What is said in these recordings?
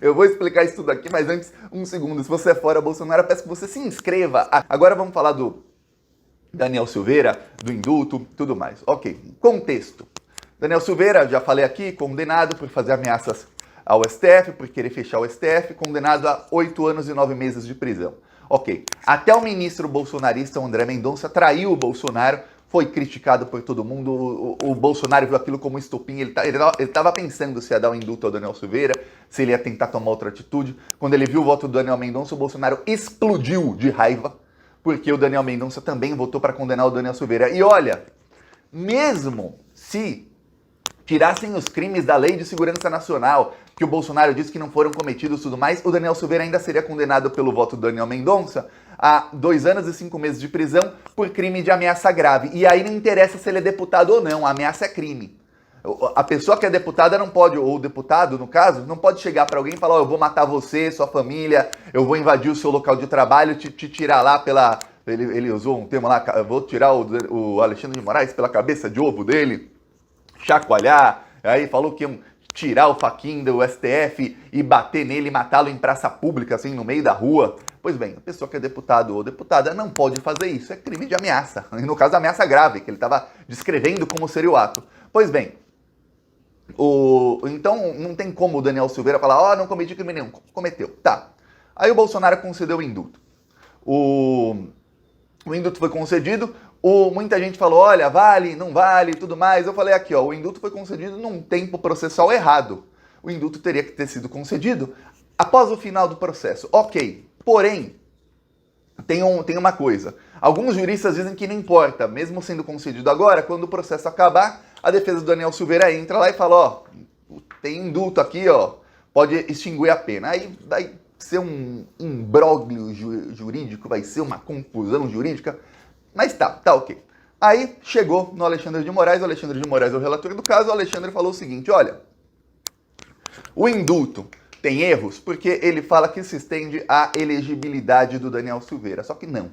Eu vou explicar isso tudo aqui, mas antes, um segundo. Se você é fora Bolsonaro, eu peço que você se inscreva. Agora vamos falar do Daniel Silveira, do indulto, tudo mais. Ok, contexto. Daniel Silveira, já falei aqui, condenado por fazer ameaças ao STF, por querer fechar o STF, condenado a 8 anos e 9 meses de prisão. Ok, até o ministro bolsonarista, André Mendonça, traiu o Bolsonaro, foi criticado por todo mundo, o Bolsonaro viu aquilo como estopim, ele estava pensando se ia dar um indulto ao Daniel Silveira, se ele ia tentar tomar outra atitude. Quando ele viu o voto do Daniel Mendonça, o Bolsonaro explodiu de raiva, porque o Daniel Mendonça também votou para condenar o Daniel Silveira. E olha, mesmo se tirassem os crimes da Lei de Segurança Nacional, que o Bolsonaro disse que não foram cometidos e tudo mais, o Daniel Silveira ainda seria condenado pelo voto do Daniel Mendonça a 2 anos e 5 meses de prisão por crime de ameaça grave. E aí não interessa se ele é deputado ou não, a ameaça é crime. A pessoa que é deputada não pode, ou o deputado, no caso, não pode chegar para alguém e falar, eu vou matar você, sua família, eu vou invadir o seu local de trabalho, te tirar lá pela... Ele usou um termo lá, eu vou tirar o Alexandre de Moraes pela cabeça de ovo dele, chacoalhar, aí falou que iam tirar o faquinho do STF e bater nele e matá-lo em praça pública, assim, no meio da rua. Pois bem, a pessoa que é deputado ou deputada não pode fazer isso, é crime de ameaça. E no caso, ameaça grave, que ele estava descrevendo como seria o ato. Pois bem, então não tem como o Daniel Silveira falar, não cometi crime nenhum. Cometeu, tá. Aí o Bolsonaro concedeu o indulto. O indulto foi concedido, muita gente falou, olha, vale, não vale, tudo mais. Eu falei aqui, o indulto foi concedido num tempo processual errado. O indulto teria que ter sido concedido após o final do processo. Ok, porém, tem uma coisa. Alguns juristas dizem que não importa, mesmo sendo concedido agora, quando o processo acabar, a defesa do Daniel Silveira entra lá e fala, tem indulto aqui, pode extinguir a pena. Aí vai ser um imbróglio jurídico, vai ser uma confusão jurídica, mas tá ok. Aí chegou no Alexandre de Moraes, o Alexandre de Moraes é o relator do caso, o Alexandre falou o seguinte, olha, o indulto tem erros porque ele fala que se estende à elegibilidade do Daniel Silveira, só que não.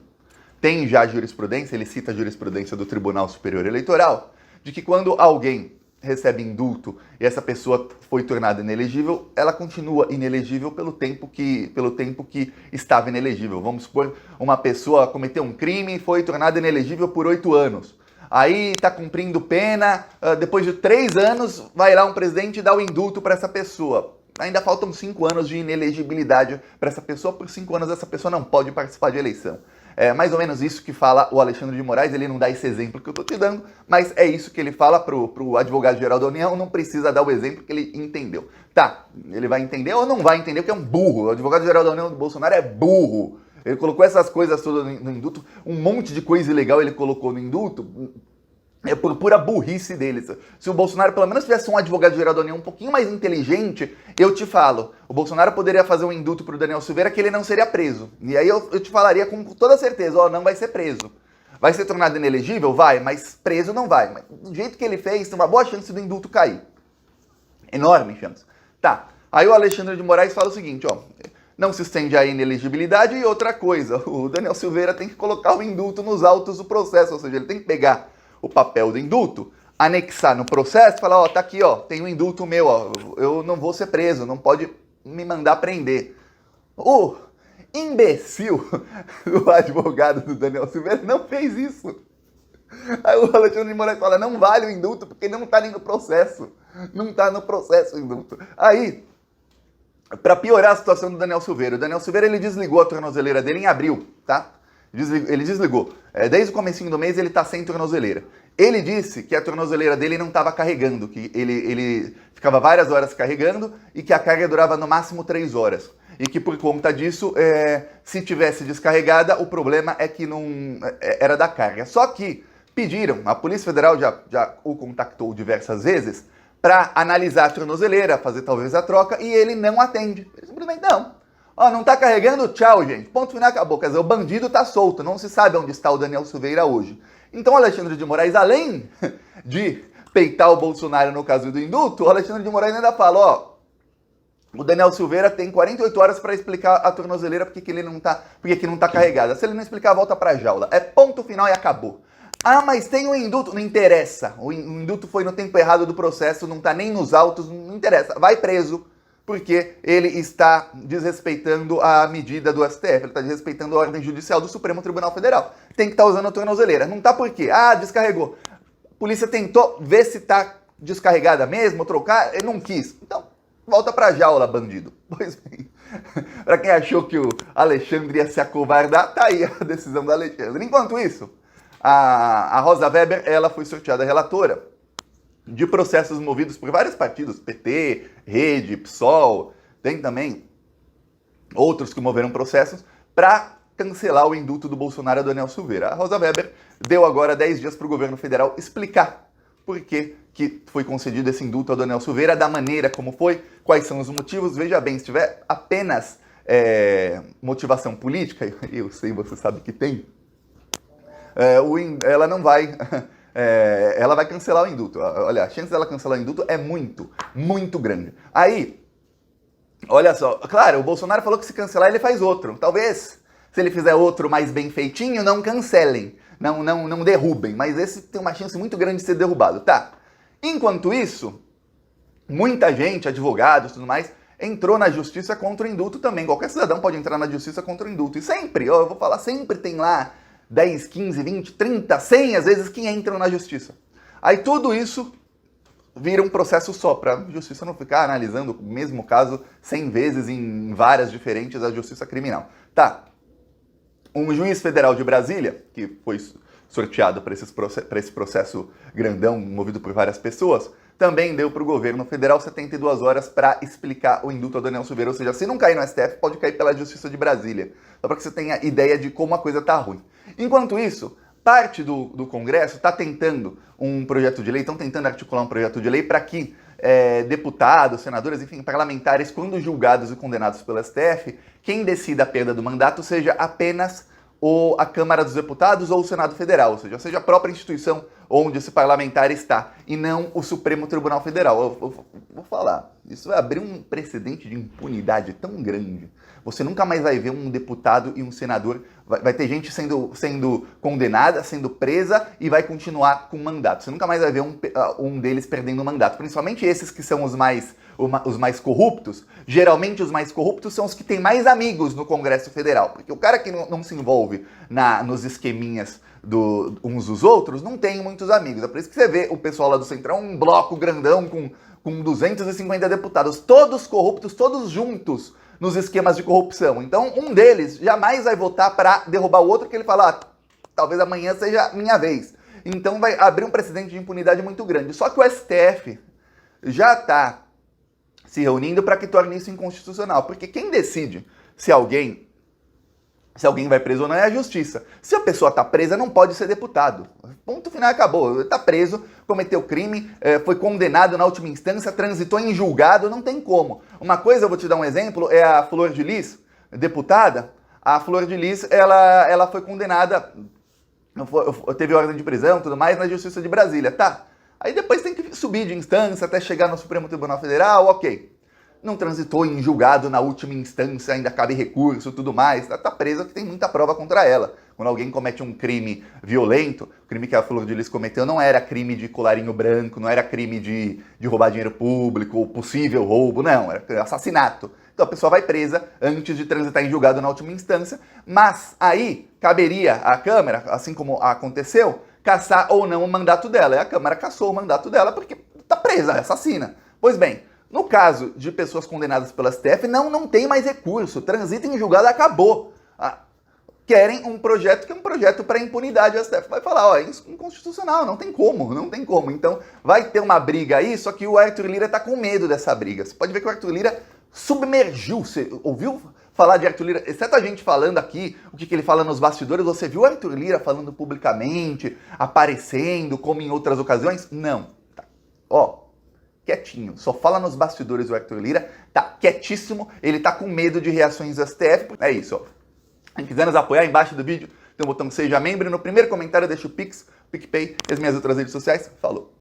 Tem já jurisprudência, ele cita a jurisprudência do Tribunal Superior Eleitoral, de que quando alguém recebe indulto e essa pessoa foi tornada inelegível, ela continua inelegível pelo tempo que estava inelegível. Vamos supor, uma pessoa cometeu um crime e foi tornada inelegível por 8 anos. Aí está cumprindo pena, depois de 3 anos, vai lá um presidente e dá o indulto para essa pessoa. Ainda faltam 5 anos de inelegibilidade para essa pessoa, por 5 anos essa pessoa não pode participar de eleição. É mais ou menos isso que fala o Alexandre de Moraes, ele não dá esse exemplo que eu estou te dando, mas é isso que ele fala pro advogado-geral da União, não precisa dar o exemplo que ele entendeu. Tá, ele vai entender ou não vai entender, porque é um burro, o advogado-geral da União do Bolsonaro é burro. Ele colocou essas coisas todas no indulto, um monte de coisa ilegal ele colocou no indulto, é por pura burrice deles. Se o Bolsonaro pelo menos tivesse um advogado-geral da União um pouquinho mais inteligente, eu te falo, o Bolsonaro poderia fazer um indulto pro Daniel Silveira que ele não seria preso. E aí eu te falaria com toda certeza, não vai ser preso. Vai ser tornado inelegível? Vai, mas preso não vai. Mas do jeito que ele fez, tem uma boa chance do indulto cair. Enorme chance. Tá, aí o Alexandre de Moraes fala o seguinte, não se estende à inelegibilidade e outra coisa, o Daniel Silveira tem que colocar o indulto nos autos do processo, ou seja, ele tem que pegar o papel do indulto, anexar no processo, falar, tá aqui, tem um indulto meu, eu não vou ser preso, não pode me mandar prender. O imbecil, o advogado do Daniel Silveira, não fez isso. Aí o Alexandre de Moraes fala, não vale o indulto, porque não tá nem no processo. Não tá no processo o indulto. Aí, para piorar a situação do Daniel Silveira, o Daniel Silveira, ele desligou a tornozeleira dele em abril, tá? Ele desligou. Desde o comecinho do mês ele está sem tornozeleira. Ele disse que a tornozeleira dele não estava carregando, que ele ficava várias horas carregando e que a carga durava no máximo 3 horas. E que por conta disso, se tivesse descarregada, o problema é que não era da carga. Só que pediram, a Polícia Federal já o contactou diversas vezes para analisar a tornozeleira, fazer talvez a troca, e ele não atende. Ele simplesmente não tá carregando, tchau, gente. Ponto final, acabou. Quer dizer, o bandido tá solto, não se sabe onde está o Daniel Silveira hoje. Então o Alexandre de Moraes, além de peitar o Bolsonaro no caso do indulto, o Alexandre de Moraes ainda fala, o Daniel Silveira tem 48 horas para explicar a tornozeleira porque que não tá carregada. Se ele não explicar, volta pra jaula. É ponto final e acabou. Mas tem um indulto, não interessa. O indulto foi no tempo errado do processo, não tá nem nos autos, não interessa. Vai preso. porque ele está desrespeitando a medida do STF, ele está desrespeitando a ordem judicial do Supremo Tribunal Federal. Tem que estar usando a tornozeleira. Não tá por quê? Ah, descarregou. A polícia tentou ver se tá descarregada mesmo, trocar, ele não quis. Então, volta pra jaula, bandido. Pois bem, pra quem achou que o Alexandre ia se acovardar, tá aí a decisão do Alexandre. Enquanto isso, a Rosa Weber, ela foi sorteada relatora de processos movidos por vários partidos, PT, Rede, PSOL, tem também outros que moveram processos para cancelar o indulto do Bolsonaro e do Daniel Silveira. A Rosa Weber deu agora 10 dias para o governo federal explicar por que foi concedido esse indulto ao Daniel Silveira, da maneira como foi, quais são os motivos. Veja bem, se tiver apenas motivação política, eu sei, você sabe que tem, ela não vai... ela vai cancelar o indulto. Olha, a chance dela cancelar o indulto é muito, muito grande. Aí, olha só, claro, o Bolsonaro falou que se cancelar ele faz outro. Talvez, se ele fizer outro mais bem feitinho, não cancelem, não derrubem. Mas esse tem uma chance muito grande de ser derrubado, tá? Enquanto isso, muita gente, advogados e tudo mais, entrou na justiça contra o indulto também. Qualquer cidadão pode entrar na justiça contra o indulto. E sempre, eu vou falar, sempre tem lá 10, 15, 20, 30, 100, às vezes, que entram na justiça. Aí tudo isso vira um processo só, para a justiça não ficar analisando o mesmo caso 100 vezes em várias diferentes da justiça criminal. Tá, um juiz federal de Brasília, que foi sorteado para esse processo grandão, movido por várias pessoas, também deu para o governo federal 72 horas para explicar o indulto ao Daniel Silveira. Ou seja, se não cair no STF, pode cair pela Justiça de Brasília. Só para que você tenha ideia de como a coisa tá ruim. Enquanto isso, parte do Congresso está tentando um projeto de lei, estão tentando articular um projeto de lei para que deputados, senadores, enfim, parlamentares, quando julgados e condenados pelo STF, quem decida a perda do mandato seja apenas a Câmara dos Deputados ou o Senado Federal, ou seja a própria instituição onde esse parlamentar está, e não o Supremo Tribunal Federal. Eu vou falar, isso vai abrir um precedente de impunidade tão grande. Você nunca mais vai ver um deputado e um senador, vai ter gente sendo condenada, sendo presa e vai continuar com mandato. Você nunca mais vai ver um deles perdendo o mandato, principalmente esses que são os mais corruptos. Geralmente os mais corruptos são os que têm mais amigos no Congresso Federal, porque o cara que não se envolve nos esqueminhas uns dos outros não tem muitos amigos. É por isso que você vê o pessoal lá do Centrão, um bloco grandão com 250 deputados, todos corruptos, todos juntos nos esquemas de corrupção. Então, um deles jamais vai votar para derrubar o outro, que ele fala, talvez amanhã seja minha vez. Então, vai abrir um precedente de impunidade muito grande. Só que o STF já está se reunindo para que torne isso inconstitucional, porque quem decide se alguém vai preso ou não é a justiça. Se a pessoa está presa, não pode ser deputado. Ponto final, acabou. Está preso, cometeu crime, foi condenado na última instância, transitou em julgado, não tem como. Uma coisa, eu vou te dar um exemplo, é a Flor de Lis, deputada. A Flor de Lis, ela foi condenada, teve ordem de prisão e tudo mais na Justiça de Brasília, tá? Aí depois tem que subir de instância até chegar no Supremo Tribunal Federal, ok. Não transitou em julgado na última instância, ainda cabe recurso e tudo mais, tá presa que tem muita prova contra ela. Quando alguém comete um crime violento, o crime que a Flor de Lis cometeu não era crime de colarinho branco, não era crime de roubar dinheiro público, ou possível roubo, não, era assassinato. Então a pessoa vai presa antes de transitar em julgado na última instância, mas aí caberia à Câmara, assim como aconteceu, cassar ou não o mandato dela. E a Câmara cassou o mandato dela porque tá presa, é assassina. Pois bem, no caso de pessoas condenadas pela STF, não tem mais recurso. Transita em julgado, acabou. Querem um projeto que é um projeto para impunidade. A STF vai falar, é inconstitucional, não tem como. Então vai ter uma briga aí, só que o Arthur Lira está com medo dessa briga. Você pode ver que o Arthur Lira submergiu. Você ouviu falar de Arthur Lira? Exceto a gente falando aqui, o que ele fala nos bastidores, você viu o Arthur Lira falando publicamente, aparecendo, como em outras ocasiões? Não. Tá. Quietinho, só fala nos bastidores o Arthur Lira, tá quietíssimo, ele tá com medo de reações do STF, é isso, Quem quiser nos apoiar, embaixo do vídeo tem um botão que seja membro, e no primeiro comentário deixa o Pix, PicPay e as minhas outras redes sociais, falou!